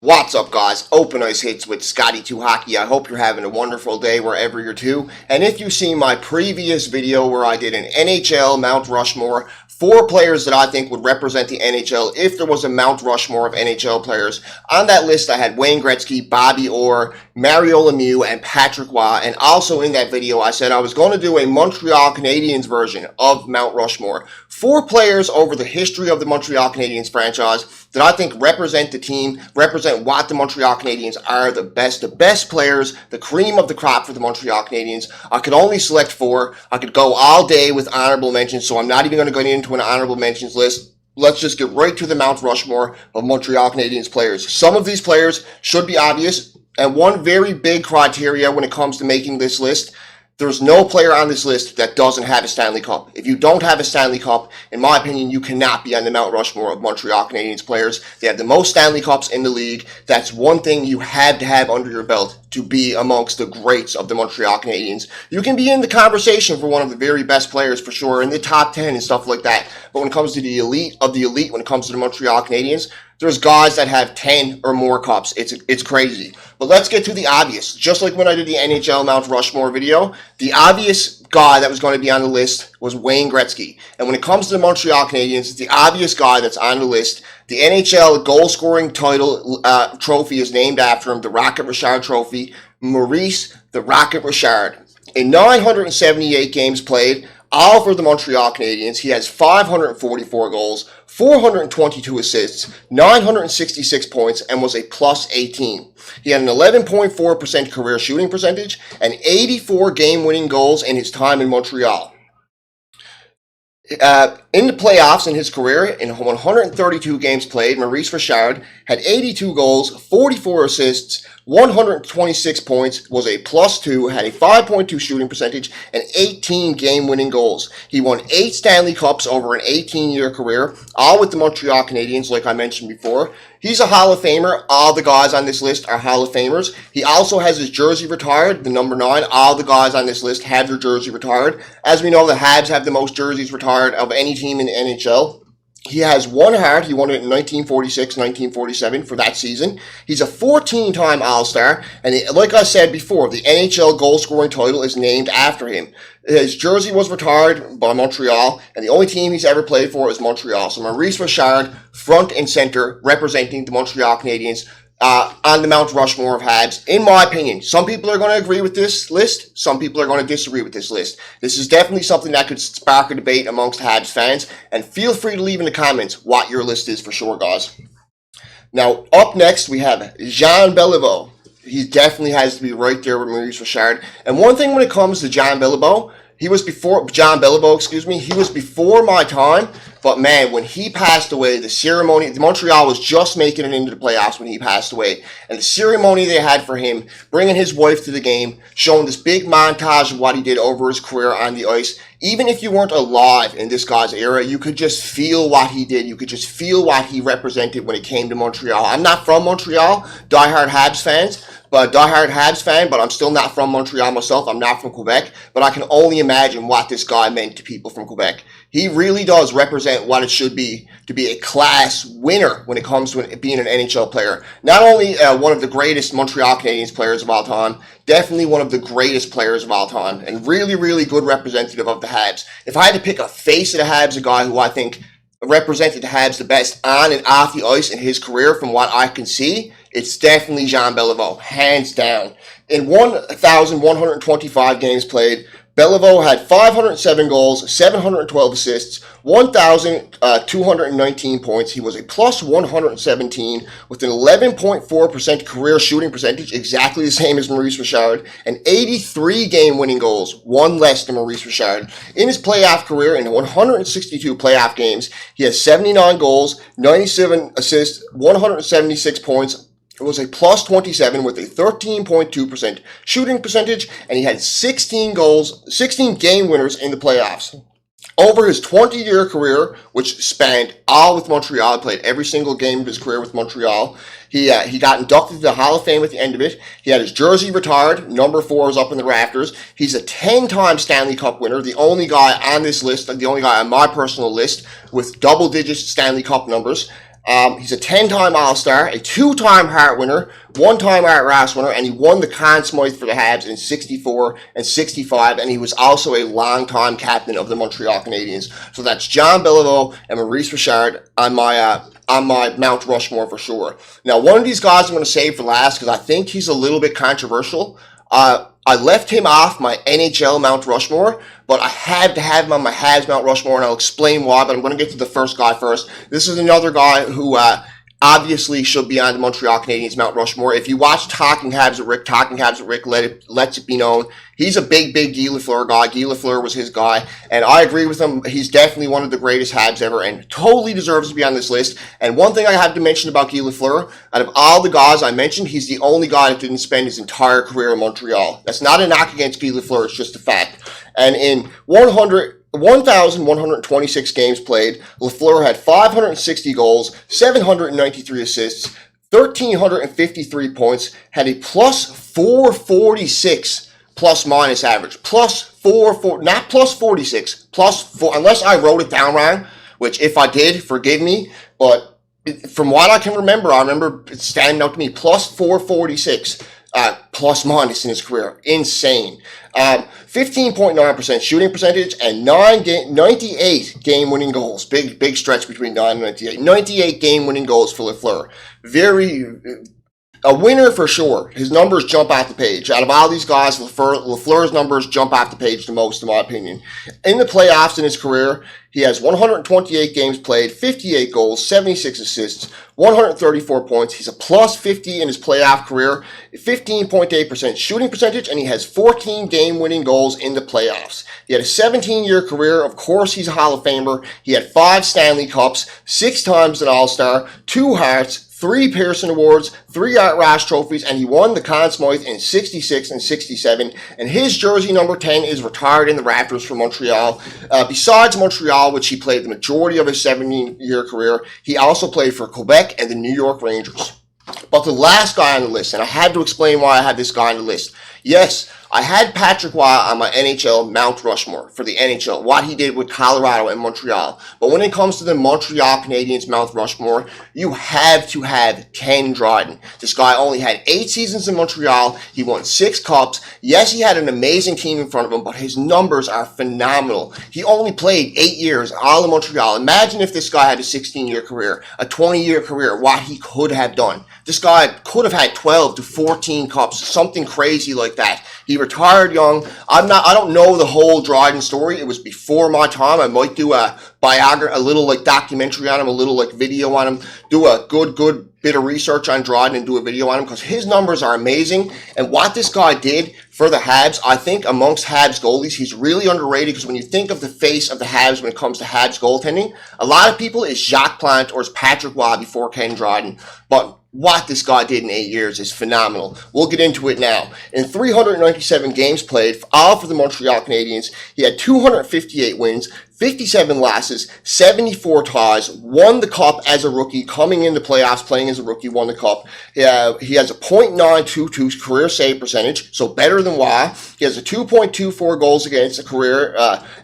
What's up, guys? Open Ice Hits with Scotty2 Hockey. I hope you're having a wonderful day wherever you're to. And if you've seen my previous video where I did an NHL Mount Rushmore, 4 players that I think would represent the NHL if there was a Mount Rushmore of NHL players. On that list, I had Wayne Gretzky, Bobby Orr, Mario Lemieux, and Patrick Roy. And also in that video, I said I was going to do a Montreal Canadiens version of Mount Rushmore. 4 players over the history of the Montreal Canadiens franchise that I think represent the team, represent what the Montreal Canadiens are, the best players, the cream of the crop for the Montreal Canadiens. I could only select 4. I could go all day with honorable mentions, so I'm not even going to go into an honorable mentions list. Let's just get right to the Mount Rushmore of Montreal Canadiens players. Some of these players should be obvious, and one very big criteria when it comes to making this list: there's no player on this list that doesn't have a Stanley Cup. If you don't have a Stanley Cup, in my opinion, you cannot be on the Mount Rushmore of Montreal Canadiens players. They have the most Stanley Cups in the league. That's one thing you have to have under your belt to be amongst the greats of the Montreal Canadiens. You can be in the conversation for one of the very best players for sure, in the top 10 and stuff like that. But when it comes to the elite of the elite, when it comes to the Montreal Canadiens, there's guys that have 10 or more cups. It's crazy. But let's get to the obvious. Just like when I did the NHL Mount Rushmore video, the obvious guy that was going to be on the list was Wayne Gretzky. And when it comes to the Montreal Canadiens, the obvious guy that's on the list, the NHL goal-scoring title trophy is named after him, the Rocket Richard Trophy, Maurice the Rocket Richard. In 978 games played, all for the Montreal Canadiens, he has 544 goals, 422 assists, 966 points, and was a plus 18. He had an 11.4% career shooting percentage and 84 game-winning goals in his time in Montreal. In the playoffs in his career, in 132 games played, Maurice Vachon had 82 goals, 44 assists, 126 points, was a plus 2, had a 5.2 shooting percentage, and 18 game-winning goals. He won 8 Stanley Cups over an 18-year career, all with the Montreal Canadiens, like I mentioned before. He's a Hall of Famer. All the guys on this list are Hall of Famers. He also has his jersey retired, the number 9. All the guys on this list have their jersey retired. As we know, the Habs have the most jerseys retired of any team in the NHL. He has 1 Hart. He won it in 1946, 1947 for that season. He's a 14-time All-Star, and like I said before, the NHL goal-scoring title is named after him. His jersey was retired by Montreal, and the only team he's ever played for is Montreal. So Maurice Vachon, front and center, representing the Montreal Canadiens on the Mount Rushmore of Habs. In my opinion, some people are going to agree with this list. Some people are going to disagree with this list. This is definitely something that could spark a debate amongst Habs fans. And feel free to leave in the comments what your list is for sure, guys. Now, up next, we have Jean Beliveau. He definitely has to be right there with Maurice Vachon. And one thing when it comes to Jean Beliveau, he was before my time. But man, when he passed away, the ceremony, Montreal was just making it into the playoffs when he passed away. And the ceremony they had for him, bringing his wife to the game, showing this big montage of what he did over his career on the ice. Even if you weren't alive in this guy's era, you could just feel what he did. You could just feel what he represented when it came to Montreal. I'm not from Montreal, diehard Habs fan, but I'm still not from Montreal myself. I'm not from Quebec, but I can only imagine what this guy meant to people from Quebec. He really does represent what it should be to be a class winner when it comes to being an NHL player. Not only one of the greatest Montreal Canadiens players of all time, definitely one of the greatest players of all time, and really, really good representative of the Habs. If I had to pick a face of the Habs, a guy who I think represented the Habs the best on and off the ice in his career from what I can see, it's definitely Jean Beliveau, hands down. In 1,125 games played, Beliveau had 507 goals, 712 assists, 1,219 points. He was a plus 117 with an 11.4% career shooting percentage, exactly the same as Maurice Vachon, and 83 game-winning goals, one less than Maurice Vachon. In his playoff career, in 162 playoff games, he has 79 goals, 97 assists, 176 points. It was a plus 27 with a 13.2% shooting percentage, and he had 16 game winners in the playoffs. Over his 20-year career, which spanned all with Montreal, played every single game of his career with Montreal, he got inducted to the Hall of Fame at the end of it. He had his jersey retired. Number 4 is up in the rafters. He's a 10-time Stanley Cup winner, the only guy on this list, the only guy on my personal list with double-digit Stanley Cup numbers. He's a 10-time All-Star, a 2-time Hart winner, 1-time Art Ross winner, and he won the Conn Smythe for the Habs in 64 and 65, and he was also a long-time captain of the Montreal Canadiens. So that's John Beliveau and Maurice Vachon on my Mount Rushmore for sure. Now, one of these guys I'm going to save for last because I think he's a little bit controversial. I left him off my NHL Mount Rushmore, but I had to have him on my Habs Mount Rushmore, and I'll explain why, but I'm going to get to the first guy first. This is another guy who obviously should be on the Montreal Canadiens Mount Rushmore. If you watch Talking Habs with Rick, lets it be known, he's a big Guy Lafleur guy. Guy Lafleur was his guy, and I agree with him. He's definitely one of the greatest Habs ever and totally deserves to be on this list. And one thing I have to mention about Guy Lafleur, out of all the guys I mentioned, he's the only guy that didn't spend his entire career in Montreal. That's not a knock against Guy Lafleur, it's just a fact. And in 1,126 games played, Lafleur had 560 goals, 793 assists, 1,353 points, had a plus 446 plus minus average. Plus 4, not plus 46, plus 4, unless I wrote it down wrong, which if I did, forgive me, but from what I can remember, I remember it standing out to me, plus 446. Plus minus in his career. Insane. 15.9% shooting percentage and 98 game-winning goals. Big stretch between 9 and 98. 98 game-winning goals for Lafleur. A winner for sure. His numbers jump off the page. Out of all these guys, Lafleur's numbers jump off the page the most, in my opinion. In the playoffs in his career, he has 128 games played, 58 goals, 76 assists, 134 points. He's a plus 50 in his playoff career, 15.8% shooting percentage, and he has 14 game-winning goals in the playoffs. He had a 17-year career. Of course, he's a Hall of Famer. He had 5 Stanley Cups, 6 times an All-Star, 2 Harts, 3 Pearson Awards, 3 Art Ross trophies, and he won the Conn Smythe in 66 and 67. And his jersey number 10 is retired in the Raptors for Montreal. Besides Montreal, which he played the majority of his 17-year career, he also played for Quebec and the New York Rangers. But the last guy on the list, and I had to explain why I had this guy on the list. Yes, I had Patrick Roy on my NHL Mount Rushmore for the NHL, what he did with Colorado and Montreal. But when it comes to the Montreal Canadiens Mount Rushmore, you have to have Ken Dryden. This guy only had 8 seasons in Montreal. He won 6 cups. Yes, he had an amazing team in front of him, but his numbers are phenomenal. He only played 8 years all in Montreal. Imagine if this guy had a 16-year career, a 20-year career, what he could have done. This guy could have had 12 to 14 cups, something crazy like that. He retired young. I don't know the whole Dryden story. It was before my time. I might do a biography, a little like documentary on him, a little like video on him, do a good bit of research on Dryden and do a video on him because his numbers are amazing. And what this guy did for the Habs, I think amongst Habs goalies, he's really underrated because when you think of the face of the Habs when it comes to Habs goaltending, a lot of people is Jacques Plante or is Patrick Roy before Ken Dryden. But what this guy did in 8 years is phenomenal. We'll get into it now. In 397 games played, all for the Montreal Canadiens, he had 258 wins, 57 losses, 74 ties, won the cup as a rookie, coming into playoffs, playing as a rookie, won the cup. He has a .922 career save percentage, so better than Roy. He has a 2.24 goals against a career,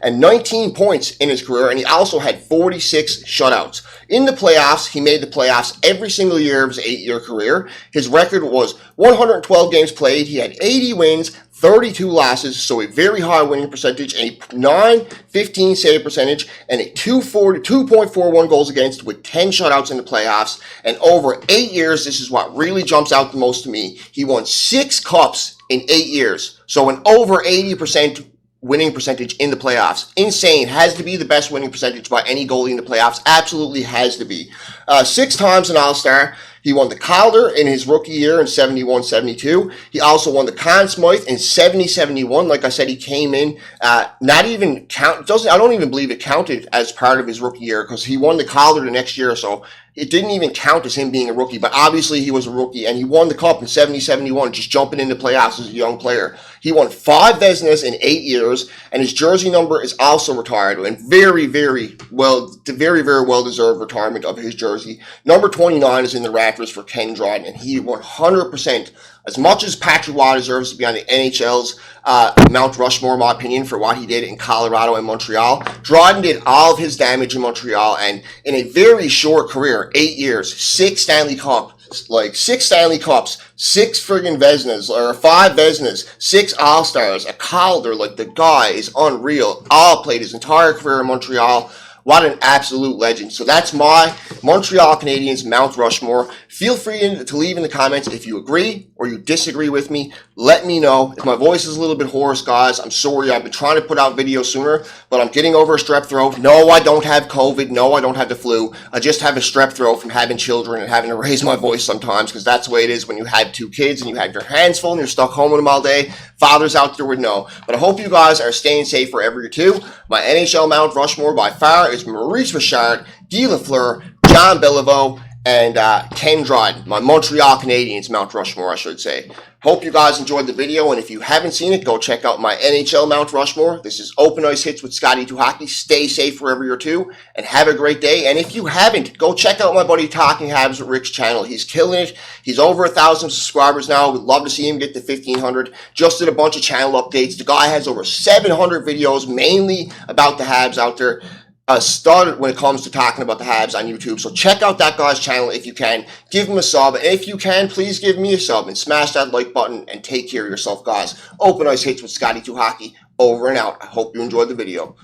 and 19 points in his career, and he also had 46 shutouts. In the playoffs, he made the playoffs every single year of his 8-year career. His record was 112 games played. He had 80 wins, 32 losses, so a very high winning percentage, a .915 save percentage, and a 2.41 goals against with 10 shutouts in the playoffs. And over 8 years, this is what really jumps out the most to me. He won 6 cups in 8 years, so an over 80% winning percentage in the playoffs. Insane. Has to be the best winning percentage by any goalie in the playoffs. Absolutely has to be. 6 times an All-Star. He won the Calder in his rookie year in 71-72. He also won the Conn Smythe in 70-71. Like I said, he came in, I don't even believe it counted as part of his rookie year because he won the Calder the next year, so it didn't even count as him being a rookie. But obviously he was a rookie, and he won the Cup in 70-71, just jumping into playoffs as a young player. He won 5 Vezinas in 8 years, and his jersey number is also retired, and very well deserved retirement of his jersey. Number 29 is in the rafters for Ken Dryden, and he 100%, as much as Patrick Waugh deserves to be on the NHL's Mount Rushmore, in my opinion, for what he did in Colorado and Montreal, Dryden did all of his damage in Montreal, and in a very short career, 8 years, 6 Stanley Cups, 6 friggin' Vezinas, or 5 Vezinas, 6 All-Stars, a Calder. Like, the guy is unreal. All played his entire career in Montreal. What an absolute legend. So that's my Montreal Canadiens Mount Rushmore. Feel free to leave in the comments if you agree or you disagree with me. Let me know. If my voice is a little bit hoarse, guys, I'm sorry. I've been trying to put out videos sooner, but I'm getting over a strep throat. No, I don't have COVID. No, I don't have the flu. I just have a strep throat from having children and having to raise my voice sometimes, because that's the way it is when you have 2 kids and you have your hands full and you're stuck home with them all day. Fathers out there would know. But I hope you guys are staying safe wherever you're too. My NHL Mount Rushmore by far is Maurice Vachon, Guy Lafleur, John Beliveau, and Ken Dryden. My Montreal Canadiens Mount Rushmore, I should say. Hope you guys enjoyed the video, and if you haven't seen it, go check out my NHL Mount Rushmore. This is Open Ice Hits with Scotty2 Hockey. Stay safe wherever you're too, and have a great day. And if you haven't, go check out my buddy Talking Habs with Rick's channel. He's killing it. He's over 1,000 subscribers now. We'd love to see him get to 1,500. Just did a bunch of channel updates. The guy has over 700 videos, mainly about the Habs out there. Started when it comes to talking about the Habs on YouTube. So check out that guy's channel if you can. Give him a sub. And if you can, please give me a sub and smash that like button and take care of yourself, guys. Open Ice Hits with Scotty2 Hockey. Over and out. I hope you enjoyed the video.